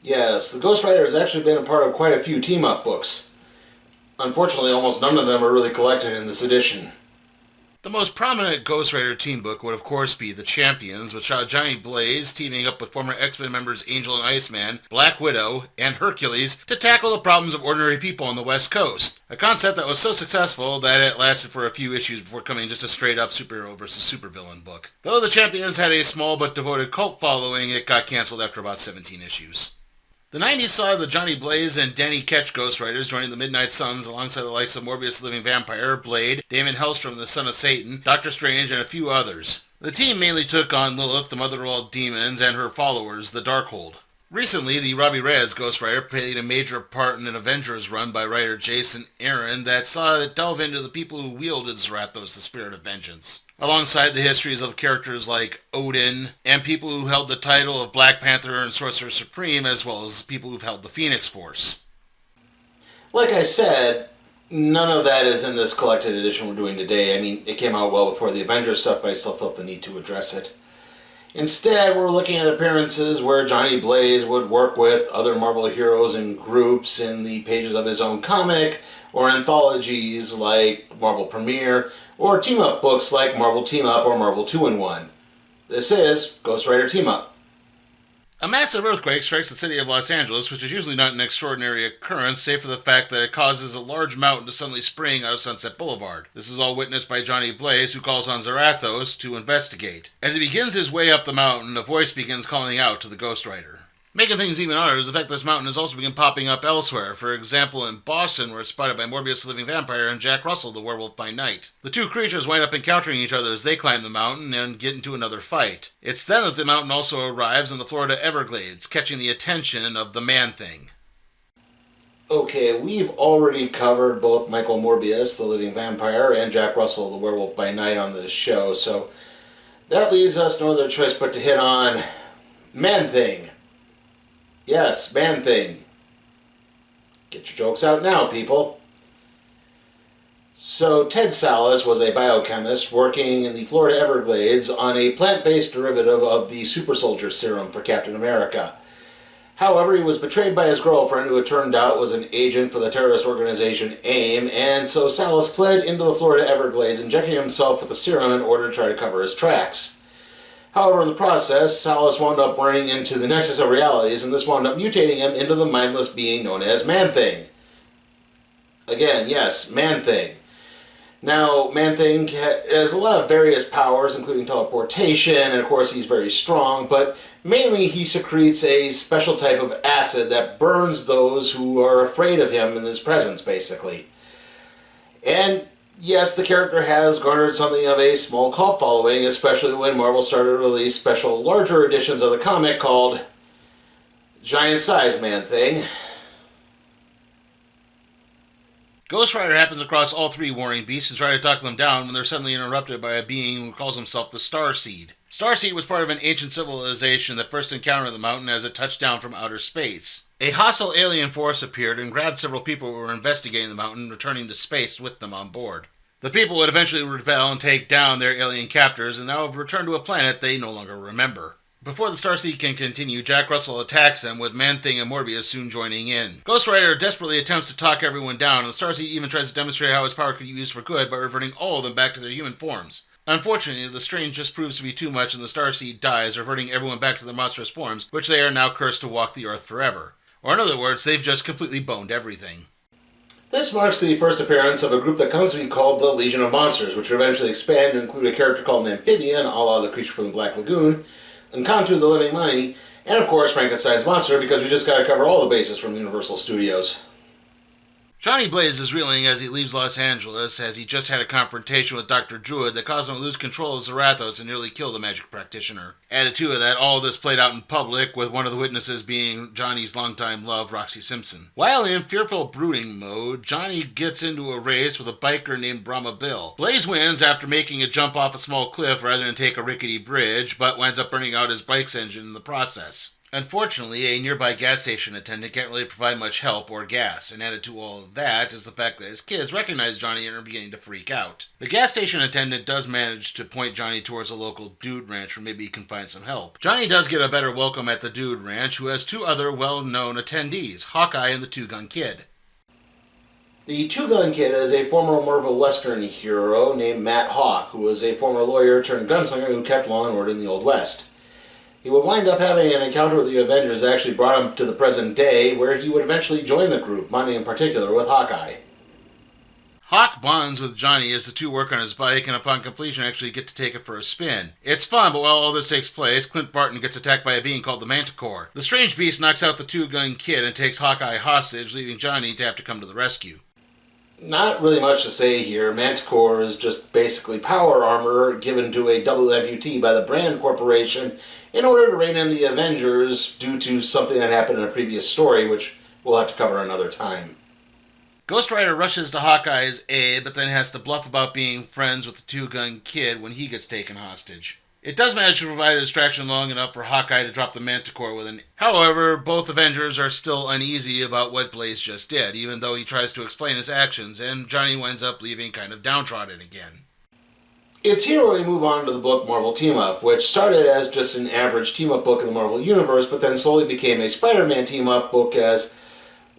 Yes, the Ghost Rider has actually been a part of quite a few team-up books. Unfortunately, almost none of them are really collected in this edition. The most prominent Ghost Rider team book would of course be The Champions, which saw Johnny Blaze teaming up with former X-Men members Angel and Iceman, Black Widow, and Hercules to tackle the problems of ordinary people on the West Coast. A concept that was so successful that it lasted for a few issues before becoming just a straight-up superhero versus supervillain book. Though The Champions had a small but devoted cult following, it got cancelled after about 17 issues. The 90s saw the Johnny Blaze and Danny Ketch Ghost Riders joining the Midnight Suns alongside the likes of Morbius the Living Vampire, Blade, Damon Hellstrom the Son of Satan, Doctor Strange, and a few others. The team mainly took on Lilith, the mother of all demons, and her followers, the Darkhold. Recently, the Robbie Reyes Ghost Rider played a major part in an Avengers run by writer Jason Aaron that saw it delve into the people who wielded Zarathos, the Spirit of Vengeance, alongside the histories of characters like Odin, and people who held the title of Black Panther and Sorcerer Supreme, as well as people who've held the Phoenix Force. Like I said, none of that is in this collected edition we're doing today. I mean, it came out well before the Avengers stuff, but I still felt the need to address it. Instead, we're looking at appearances where Johnny Blaze would work with other Marvel heroes and groups in the pages of his own comic, or anthologies like Marvel Premiere, or team-up books like Marvel Team-Up or Marvel 2-in-1. This is Ghost Rider Team-Up. A massive earthquake strikes the city of Los Angeles, which is usually not an extraordinary occurrence, save for the fact that it causes a large mountain to suddenly spring out of Sunset Boulevard. This is all witnessed by Johnny Blaze, who calls on Zarathos to investigate. As he begins his way up the mountain, a voice begins calling out to the Ghost Rider. Making things even odder is the fact that this mountain has also begun popping up elsewhere, for example in Boston, where it's spotted by Morbius the Living Vampire and Jack Russell the Werewolf by Night. The two creatures wind up encountering each other as they climb the mountain and get into another fight. It's then that the mountain also arrives in the Florida Everglades, catching the attention of the Man-Thing. Okay, we've already covered both Michael Morbius, the Living Vampire, and Jack Russell, the Werewolf by Night on this show, so that leaves us no other choice but to hit on Man-Thing. Yes, Man-Thing. Get your jokes out now, people. So, Ted Sallis was a biochemist working in the Florida Everglades on a plant-based derivative of the super soldier serum for Captain America. However, he was betrayed by his girlfriend, who it turned out was an agent for the terrorist organization AIM, and so Sallis fled into the Florida Everglades, injecting himself with the serum in order to try to cover his tracks. However, in the process, Sallis wound up running into the nexus of realities, and this wound up mutating him into the mindless being known as Man-Thing. Again, yes, Man-Thing. Now, Man-Thing has a lot of various powers, including teleportation, and of course he's very strong, but mainly he secretes a special type of acid that burns those who are afraid of him in his presence, basically. And yes, the character has garnered something of a small cult following, especially when Marvel started to release special larger editions of the comic called Giant Size Man-Thing. Ghost Rider happens across all three warring beasts and tries to talk them down when they're suddenly interrupted by a being who calls himself the Starseed. Starseed was part of an ancient civilization that first encountered the mountain as it touched down from outer space. A hostile alien force appeared and grabbed several people who were investigating the mountain, returning to space with them on board. The people would eventually rebel and take down their alien captors, and now have returned to a planet they no longer remember. Before the Starseed can continue, Jack Russell attacks them, with Man-Thing and Morbius soon joining in. Ghost Rider desperately attempts to talk everyone down, and the Starseed even tries to demonstrate how his power could be used for good by reverting all of them back to their human forms. Unfortunately, the strain just proves to be too much, and the Starseed dies, reverting everyone back to their monstrous forms, which they are now cursed to walk the earth forever. Or in other words, they've just completely boned everything. This marks the first appearance of a group that comes to be called the Legion of Monsters, which would eventually expand to include a character called an Amphibian, a la the creature from the Black Lagoon, and Contu the Living Mummy, and of course Frankenstein's monster, because we just got to cover all the bases from Universal Studios. Johnny Blaze is reeling as he leaves Los Angeles, as he just had a confrontation with Dr. Druid that caused him to lose control of Zarathos and nearly kill the magic practitioner. Added to that, all of this played out in public, with one of the witnesses being Johnny's longtime love, Roxy Simpson. While in fearful brooding mode, Johnny gets into a race with a biker named Brahma Bill. Blaze wins after making a jump off a small cliff rather than take a rickety bridge, but winds up burning out his bike's engine in the process. Unfortunately, a nearby gas station attendant can't really provide much help or gas, and added to all of that is the fact that his kids recognize Johnny and are beginning to freak out. The gas station attendant does manage to point Johnny towards a local dude ranch where maybe he can find some help. Johnny does get a better welcome at the dude ranch, who has two other well-known attendees, Hawkeye and the Two-Gun Kid. The Two-Gun Kid is a former Marvel Western hero named Matt Hawk, who was a former lawyer turned gunslinger who kept law and order in the Old West. He would wind up having an encounter with the Avengers that actually brought him to the present day, where he would eventually join the group, bonding in particular with Hawkeye. Hawk bonds with Johnny as the two work on his bike, and upon completion actually get to take it for a spin. It's fun, but while all this takes place, Clint Barton gets attacked by a being called the Manticore. The strange beast knocks out the Two-Gun Kid and takes Hawkeye hostage, leaving Johnny to have to come to the rescue. Not really much to say here. Manticore is just basically power armor given to a double amputee by the Brand Corporation in order to rein in the Avengers due to something that happened in a previous story, which we'll have to cover another time. Ghost Rider rushes to Hawkeye's aid, but then has to bluff about being friends with the Two-Gun Kid when he gets taken hostage. It does manage to provide a distraction long enough for Hawkeye to drop the Manticore with an... However, both Avengers are still uneasy about what Blaze just did, even though he tries to explain his actions, and Johnny winds up leaving kind of downtrodden again. It's here where we move on to the book Marvel Team-Up, which started as just an average team-up book in the Marvel Universe, but then slowly became a Spider-Man team-up book as,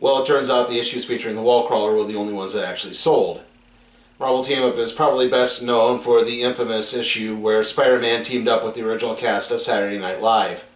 well, it turns out the issues featuring the Wallcrawler were the only ones that actually sold. Marvel Team-Up is probably best known for the infamous issue where Spider-Man teamed up with the original cast of Saturday Night Live.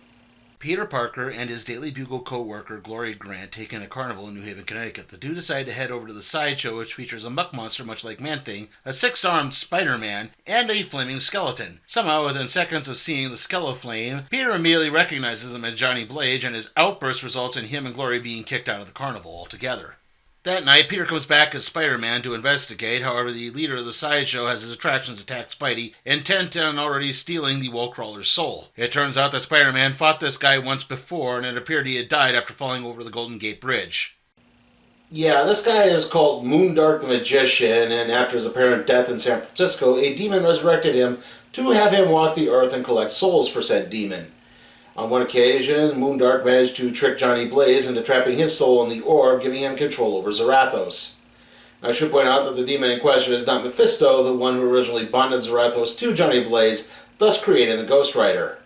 Peter Parker and his Daily Bugle co-worker Glory Grant take in a carnival in New Haven, Connecticut. The two decide to head over to the sideshow, which features a muck monster much like Man-Thing, a six-armed Spider-Man, and a flaming skeleton. Somehow, within seconds of seeing the Skeleflame, Peter immediately recognizes him as Johnny Blaze, and his outburst results in him and Glory being kicked out of the carnival altogether. That night, Peter comes back as Spider-Man to investigate. However, the leader of the sideshow has his attractions attack Spidey, intent on already stealing the Wallcrawler's soul. It turns out that Spider-Man fought this guy once before, and it appeared he had died after falling over the Golden Gate Bridge. Yeah, this guy is called Moondark the Magician, and after his apparent death in San Francisco, a demon resurrected him to have him walk the earth and collect souls for said demon. On one occasion, Moondark managed to trick Johnny Blaze into trapping his soul in the orb, giving him control over Zarathos. I should point out that the demon in question is not Mephisto, the one who originally bonded Zarathos to Johnny Blaze, thus creating the Ghost Rider.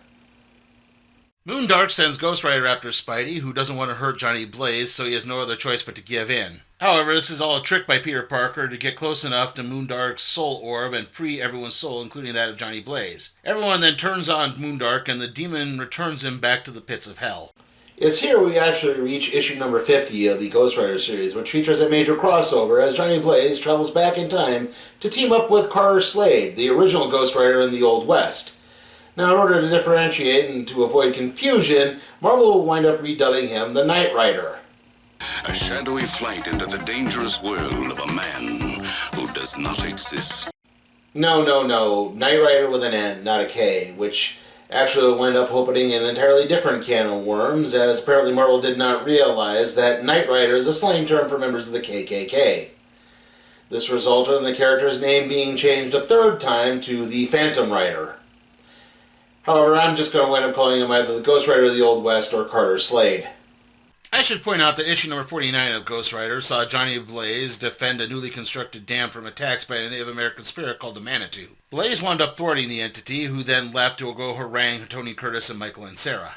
Moondark sends Ghost Rider after Spidey, who doesn't want to hurt Johnny Blaze, so he has no other choice but to give in. However, this is all a trick by Peter Parker to get close enough to Moondark's soul orb and free everyone's soul, including that of Johnny Blaze. Everyone then turns on Moondark, and the demon returns him back to the pits of hell. It's here we actually reach issue number 50 of the Ghost Rider series, which features a major crossover as Johnny Blaze travels back in time to team up with Carter Slade, the original Ghost Rider in the Old West. Now, in order to differentiate and to avoid confusion, Marvel will wind up redubbing him the Knight Rider. A shadowy flight into the dangerous world of a man who does not exist. No. Knight Rider with an N, not a K, which actually will wind up opening an entirely different can of worms, as apparently Marvel did not realize that Knight Rider is a slang term for members of the KKK. This resulted in the character's name being changed a third time to the Phantom Rider. However, I'm just going to wind up calling him either the Ghost Rider of the Old West or Carter Slade. I should point out that issue number 49 of Ghost Rider saw Johnny Blaze defend a newly constructed dam from attacks by a Native American spirit called the Manitou. Blaze wound up thwarting the entity, who then left to go harangue Tony Curtis and Michael and Sarah.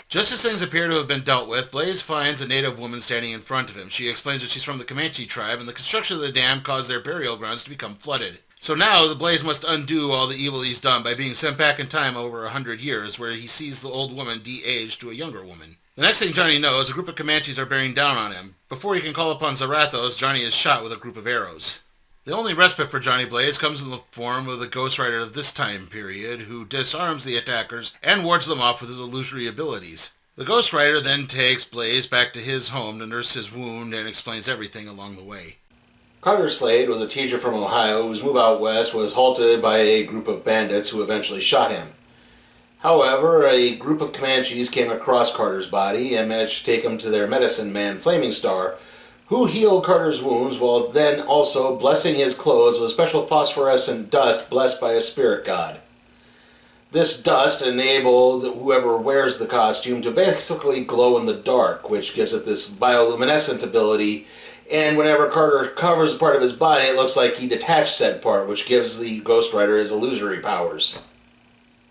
Just as things appear to have been dealt with, Blaze finds a native woman standing in front of him. She explains that she's from the Comanche tribe, and the construction of the dam caused their burial grounds to become flooded. So now, the Blaze must undo all the evil he's done by being sent back in time over 100 years, where he sees the old woman de-aged to a younger woman. The next thing Johnny knows, a group of Comanches are bearing down on him. Before he can call upon Zarathos, Johnny is shot with a group of arrows. The only respite for Johnny Blaze comes in the form of the Ghost Rider of this time period, who disarms the attackers and wards them off with his illusory abilities. The Ghost Rider then takes Blaze back to his home to nurse his wound and explains everything along the way. Carter Slade was a teacher from Ohio whose move out west was halted by a group of bandits who eventually shot him. However, a group of Comanches came across Carter's body and managed to take him to their medicine man, Flaming Star, who healed Carter's wounds while then also blessing his clothes with special phosphorescent dust blessed by a spirit god. This dust enabled whoever wears the costume to basically glow in the dark, which gives it this bioluminescent ability. And whenever Carter covers part of his body, it looks like he detached said part, which gives the Ghost Rider his illusory powers.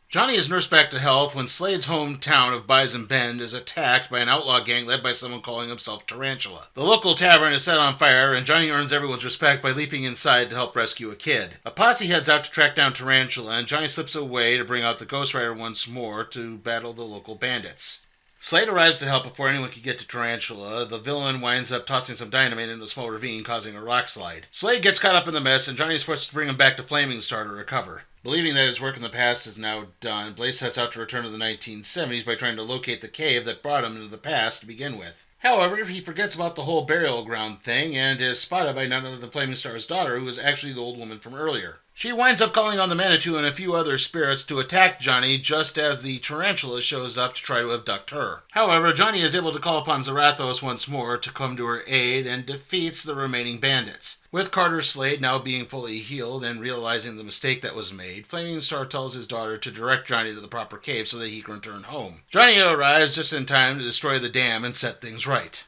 Johnny is nursed back to health when Slade's hometown of Bison Bend is attacked by an outlaw gang led by someone calling himself Tarantula. The local tavern is set on fire, and Johnny earns everyone's respect by leaping inside to help rescue a kid. A posse heads out to track down Tarantula, and Johnny slips away to bring out the Ghost Rider once more to battle the local bandits. Slade arrives to help before anyone can get to Tarantula. The villain winds up tossing some dynamite into a small ravine, causing a rock slide. Slade gets caught up in the mess, and Johnny is forced to bring him back to Flaming Star to recover. Believing that his work in the past is now done, Blaze sets out to return to the 1970s by trying to locate the cave that brought him into the past to begin with. However, he forgets about the whole burial ground thing and is spotted by none other than Flaming Star's daughter, who is actually the old woman from earlier. She winds up calling on the Manitou and a few other spirits to attack Johnny just as the Tarantula shows up to try to abduct her. However, Johnny is able to call upon Zarathos once more to come to her aid and defeats the remaining bandits. With Carter's Slade now being fully healed and realizing the mistake that was made, Flaming Star tells his daughter to direct Johnny to the proper cave so that he can return home. Johnny arrives just in time to destroy the dam and set things right.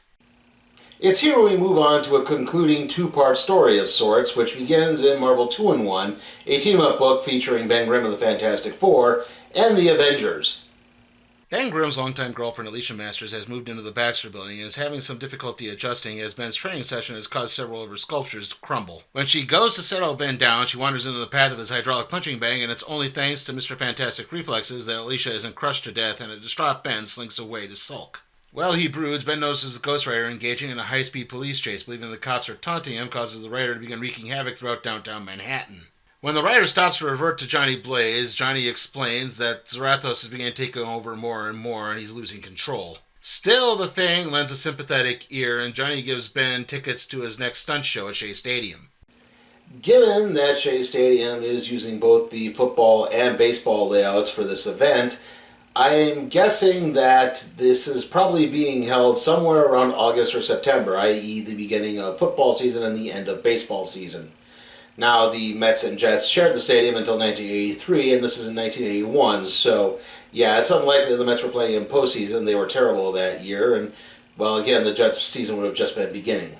It's here we move on to a concluding two-part story of sorts, which begins in Marvel 2-in-1, a team-up book featuring Ben Grimm of the Fantastic Four and the Avengers. Ben Grimm's longtime girlfriend Alicia Masters has moved into the Baxter building and is having some difficulty adjusting as Ben's training session has caused several of her sculptures to crumble. When she goes to settle Ben down, she wanders into the path of his hydraulic punching bag, and it's only thanks to Mr. Fantastic reflexes that Alicia isn't crushed to death, and a distraught Ben slinks away to sulk. While he broods, Ben notices the Ghost Rider engaging in a high-speed police chase, believing the cops are taunting him, causes the Rider to begin wreaking havoc throughout downtown Manhattan. When the Rider stops to revert to Johnny Blaze, Johnny explains that Zarathos is beginning to take over more and more, and he's losing control. Still, the Thing lends a sympathetic ear, and Johnny gives Ben tickets to his next stunt show at Shea Stadium. Given that Shea Stadium is using both the football and baseball layouts for this event, I'm guessing that this is probably being held somewhere around August or September, i.e. the beginning of football season and the end of baseball season. Now, the Mets and Jets shared the stadium until 1983, and this is in 1981, so yeah, it's unlikely the Mets were playing in postseason. They were terrible that year, and, well, again, the Jets' season would have just been beginning.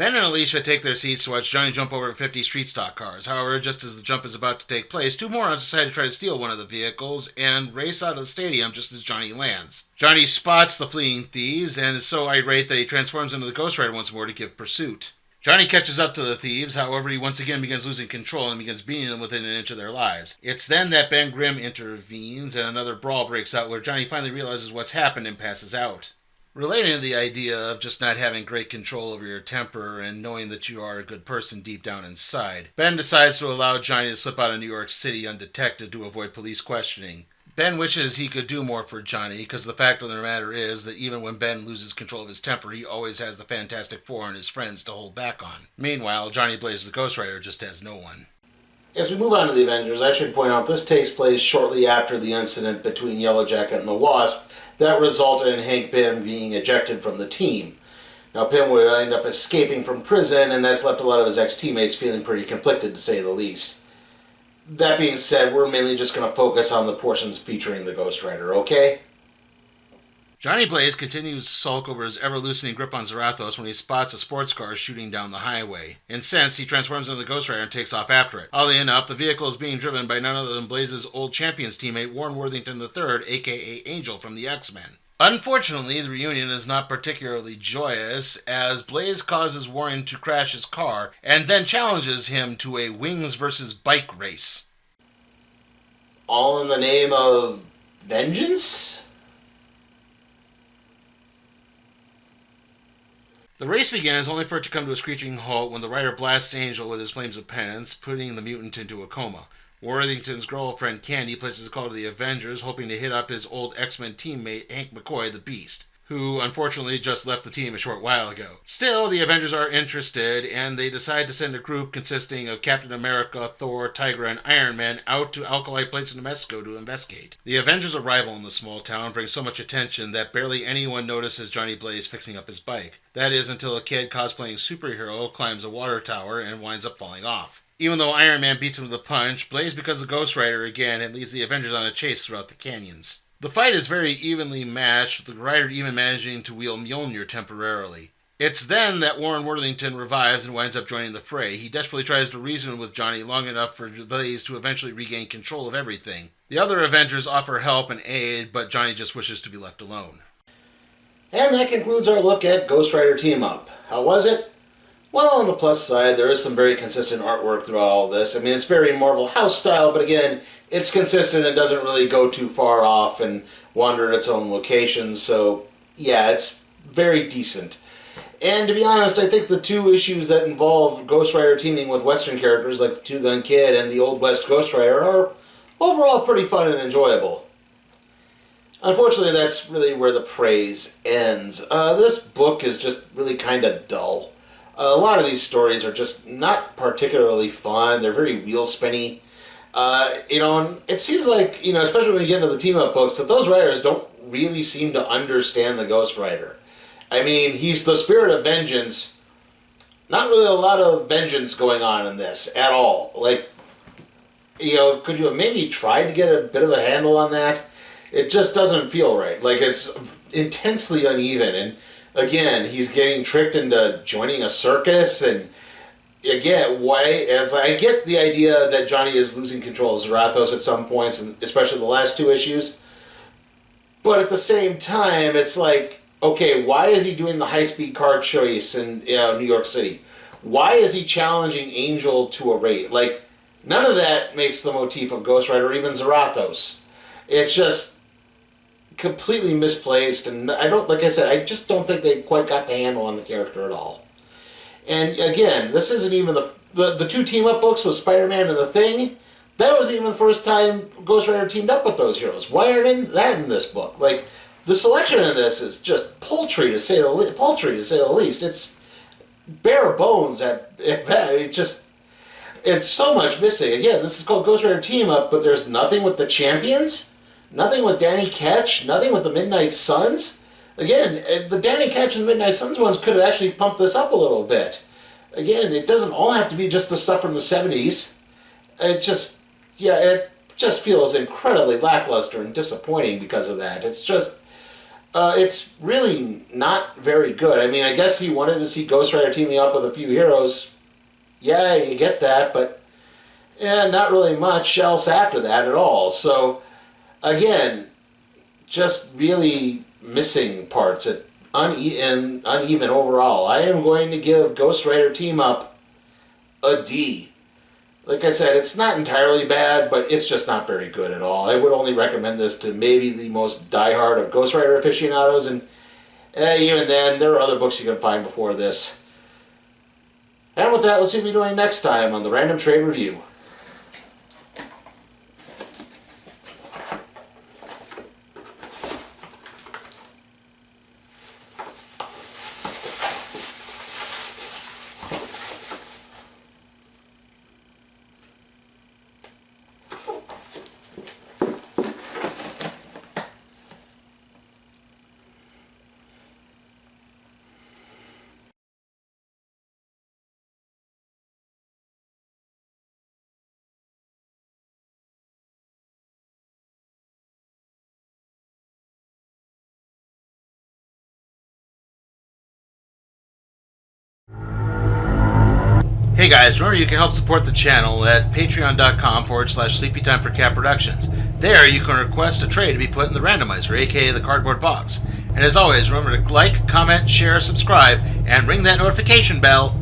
Ben and Alicia take their seats to watch Johnny jump over 50 street stock cars. However, just as the jump is about to take place, two morons decide to try to steal one of the vehicles and race out of the stadium just as Johnny lands. Johnny spots the fleeing thieves and is so irate that he transforms into the Ghost Rider once more to give pursuit. Johnny catches up to the thieves, however he once again begins losing control and begins beating them within an inch of their lives. It's then that Ben Grimm intervenes and another brawl breaks out where Johnny finally realizes what's happened and passes out. Relating to the idea of just not having great control over your temper and knowing that you are a good person deep down inside, Ben decides to allow Johnny to slip out of New York City undetected to avoid police questioning. Ben wishes he could do more for Johnny, because the fact of the matter is that even when Ben loses control of his temper, he always has the Fantastic Four and his friends to hold back on. Meanwhile, Johnny Blaze the Ghost Rider just has no one. As we move on to the Avengers, I should point out this takes place shortly after the incident between Yellow Jacket and the Wasp that resulted in Hank Pym being ejected from the team. Now, Pym would end up escaping from prison, and that's left a lot of his ex-teammates feeling pretty conflicted, to say the least. That being said, we're mainly just going to focus on the portions featuring the Ghost Rider, okay? Johnny Blaze continues to sulk over his ever-loosening grip on Zarathos when he spots a sports car shooting down the highway. Incensed, he transforms into the Ghost Rider and takes off after it. Oddly enough, the vehicle is being driven by none other than Blaze's old Champions teammate Warren Worthington III, aka Angel from the X-Men. Unfortunately, the reunion is not particularly joyous, as Blaze causes Warren to crash his car and then challenges him to a wings versus bike race. All in the name of vengeance? The race begins only for it to come to a screeching halt when the Rider blasts Angel with his flames of penance, putting the mutant into a coma. Worthington's girlfriend Candy places a call to the Avengers, hoping to hit up his old X-Men teammate Hank McCoy, the Beast, who unfortunately just left the team a short while ago. Still, the Avengers are interested, and they decide to send a group consisting of Captain America, Thor, Tigra, and Iron Man out to Alkali Plains in New Mexico to investigate. The Avengers' arrival in the small town brings so much attention that barely anyone notices Johnny Blaze fixing up his bike. That is until a kid cosplaying superhero climbs a water tower and winds up falling off. Even though Iron Man beats him with a punch, Blaze becomes a Ghost Rider again and leads the Avengers on a chase throughout the canyons. The fight is very evenly matched, with the Rider even managing to wield Mjolnir temporarily. It's then that Warren Worthington revives and winds up joining the fray. He desperately tries to reason with Johnny long enough for Blaze to eventually regain control of everything. The other Avengers offer help and aid, but Johnny just wishes to be left alone. And that concludes our look at Ghost Rider Team Up. How was it? Well, on the plus side, there is some very consistent artwork throughout all this. I mean, it's very Marvel House style, but again, it's consistent and doesn't really go too far off and wander at its own locations. So, yeah, it's very decent. And to be honest, I think the two issues that involve Ghost Rider teaming with Western characters like the Two Gun Kid and the Old West Ghost Rider are overall pretty fun and enjoyable. Unfortunately, that's really where the praise ends. This book is just really kind of dull. A lot of these stories are just not particularly fun. They're very wheel-spinny. And it seems like, especially when you get into the team-up books, that those writers don't really seem to understand the Ghost Rider. I mean, he's the spirit of vengeance. Not really a lot of vengeance going on in this at all. Like, could you have maybe tried to get a bit of a handle on that? It just doesn't feel right. Like, it's intensely uneven. And again, he's getting tricked into joining a circus. And again, I get the idea that Johnny is losing control of Zarathos at some points, and especially the last two issues. But at the same time, it's like, okay, why is he doing the high-speed car chase in New York City? Why is he challenging Angel to a raid? Like, none of that makes the motif of Ghost Rider or even Zarathos. It's just completely misplaced, and I just don't think they quite got the handle on the character at all. And again, this isn't even the two team-up books with Spider-Man and The Thing. That wasn't even the first time Ghost Rider teamed up with those heroes. Why aren't that in this book? Like, the selection in this is just paltry to say the least. It's bare bones at best. It's so much missing. Again, this is called Ghost Rider Team Up, but there's nothing with the Champions. Nothing with Danny Ketch, nothing with the Midnight Suns. Again, the Danny Ketch and the Midnight Suns ones could have actually pumped this up a little bit. Again, it doesn't all have to be just the stuff from the 70s. It just feels incredibly lackluster and disappointing because of that. It's just, it's really not very good. I mean, I guess if you wanted to see Ghost Rider teaming up with a few heroes, yeah, you get that, but not really much else after that at all. So, again, just really missing parts, uneven overall. I am going to give Ghost Rider Team Up a D. Like I said, it's not entirely bad, but it's just not very good at all. I would only recommend this to maybe the most diehard of Ghost Rider aficionados, and even then, there are other books you can find before this. And with that, let's see what we're doing next time on the Random Trade Review. Hey guys, remember you can help support the channel at patreon.com/sleepytimeforcat productions. There you can request a trade to be put in the randomizer, aka the cardboard box. And as always, remember to like, comment, share, subscribe, and ring that notification bell.